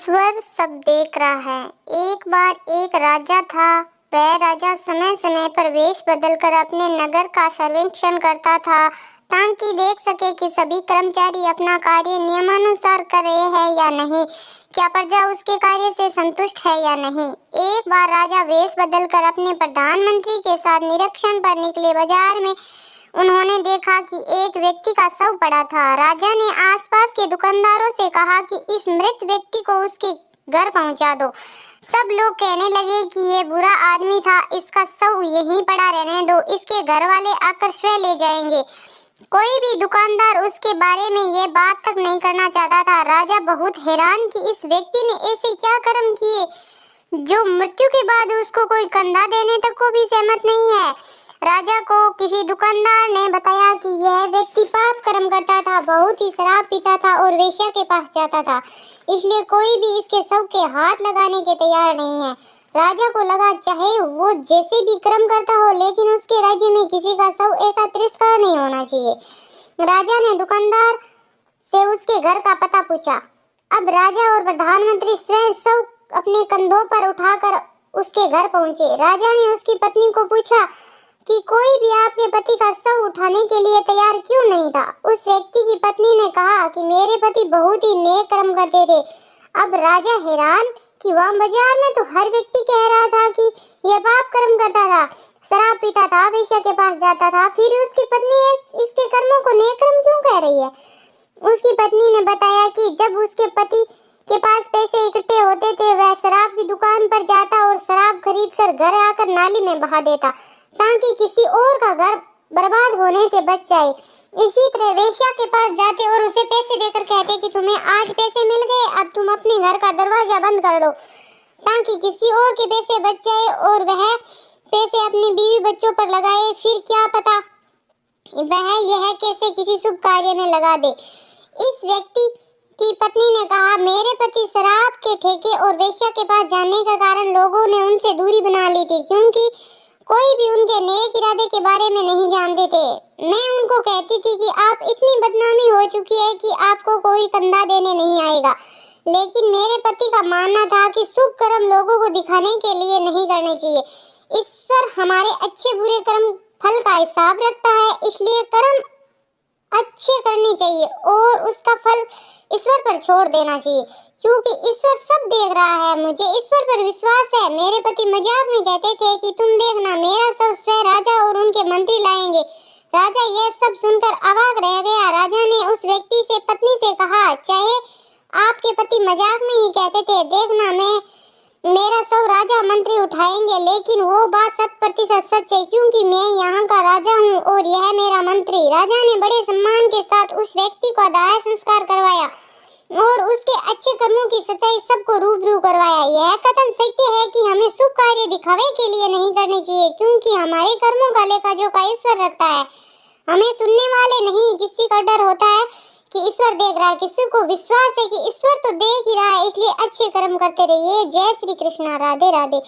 ईश्वर सब देख रहा है। एक बार एक राजा था। वह राजा समय समय पर वेश बदलकर अपने नगर का सर्वेक्षण करता था ताकि देख सके कि सभी कर्मचारी अपना कार्य नियमानुसार कर रहे हैं या नहीं, क्या प्रजा उसके कार्य से संतुष्ट है या नहीं। एक बार राजा वेश बदलकर अपने प्रधानमंत्री के साथ निरीक्षण पर निकले। बाजार में उन्होंने देखा कि एक व्यक्ति का शव पड़ा था। राजा ने आसपास के दुकानदारों से कहा कि इस मृत व्यक्ति को उसके घर पहुंचा दो। सब लोग कहने लगे कि ये बुरा आदमी था, इसका शव यहीं पड़ा रहने दो, इसके घर वाले आकर स्वयं ले जाएंगे। कोई भी दुकानदार उसके बारे में ये बात तक नहीं करना चाहता था। राजा बहुत हैरान कि इस व्यक्ति ने ऐसे क्या कर्म किए जो मृत्यु के बाद उसको कोई कंधा देने तक को भी सहमत नहीं है। राजा को किसी दुकानदार ने बताया कि यह व्यक्ति पाप कर्म करता था, बहुत ही शराब पीता था और वेश्या के पास जाता था, इसलिए कोई भी इसके शव के हाथ लगाने के तैयार नहीं है। राजा को लगा चाहे वो जैसे भी कर्म करता हो, लेकिन उसके राज्य में किसी का शव ऐसा तिरस्कार नहीं होना चाहिए। राजा ने दुकानदार से उसके घर का पता पूछा। अब राजा और प्रधानमंत्री स्वयं शव अपने कंधों पर उठाकर उसके घर पहुंचे। राजा ने उसकी पत्नी को पूछा कि कोई भी आपके पति का शव उठाने के लिए तैयार क्यों नहीं था। उस व्यक्ति की पत्नी ने कहा कि मेरे पति बहुत ही नेक कर्म करते थे। अब राजा हैरान कि वहाँ बाजार में तो हर व्यक्ति कह रहा था कि यह पाप कर्म करता था, शराब पीता था, वेश्या के पास जाता था, फिर उसकी पत्नी इसके कर्मों को नेक कर्म क्यों कह रही है। उसकी पत्नी ने बताया कि जब उसके पति के पास पैसे इकट्ठे होते थे, वह शराब की दुकान पर जाता और शराब खरीदकर घर आकर नाली में बहा देता ताकि किसी और का घर बर्बाद होने से बच जाए। इसी तरह वेश्या के पास जाते और उसे पैसे देकर कहते कि तुम्हें आज पैसे मिल गए, अब तुम अपने घर का दरवाजा बंद कर दो ताकि किसी और के पैसे बच जाए और वह पैसे अपनी बीवी बच्चों पर लगाए, फिर क्या पता वह यह कैसे किसी शुभ कार्य में लगा दे। इस व्यक्ति की पत्नी ने कहा मेरे पति शराब के ठेके और वेश्या के पास जाने के कारण लोगों ने उनसे दूरी बना ली थी, क्योंकि कोई भी उनके नेक इरादे के बारे में नहीं जानते थे। मैं उनको कहती थी कि आप इतनी बदनामी हो चुकी है कि आपको कोई कंधा देने नहीं आएगा, लेकिन मेरे पति का मानना था कि शुभ कर्म लोगों को दिखाने के लिए नहीं करने चाहिए। ईश्वर हमारे अच्छे बुरे कर्म फल का हिसाब रखता है, इसलिए कर्म अच्छे करने चाहिए और उसका फल ईश्वर पर छोड़ देना चाहिए, क्योंकि ईश्वर सब देख रहा है। मुझे ईश्वर पर विश्वास है। मेरे पति मजाक में कहते थे कि तुम देखना मेरा शव स्वयं राजा और उनके मंत्री लाएंगे। राजा यह सब सुनकर अवाक रह गया। राजा ने उस व्यक्ति से पत्नी से कहा चाहे आपके पति मजाक में ही कहते थे, देखना मेरा शव राजा मंत्री उठाएंगे, लेकिन वो बात 100% सच है, क्योंकि मैं यहाँ का राजा हूँ और यह मेरा मंत्री। राजा ने बड़े सम्मान के साथ उस व्यक्ति को दाह संस्कार करवाया और उसके अच्छे कर्मों की सच्चाई सबको रूबरू करवाया। यह कथन सत्य है कि हमें शुभ कार्य दिखावे के लिए नहीं करने चाहिए, क्योंकि हमारे कर्मों का लेखा जोखा ईश्वर रखता है। हमें सुनने वाले नहीं, किसी का डर होता है कि ईश्वर देख रहा है, किसी को विश्वास है कि ईश्वर तो देख ही रहा है, इसलिए अच्छे कर्म करते रहिए। जय श्री कृष्णा। राधे राधे।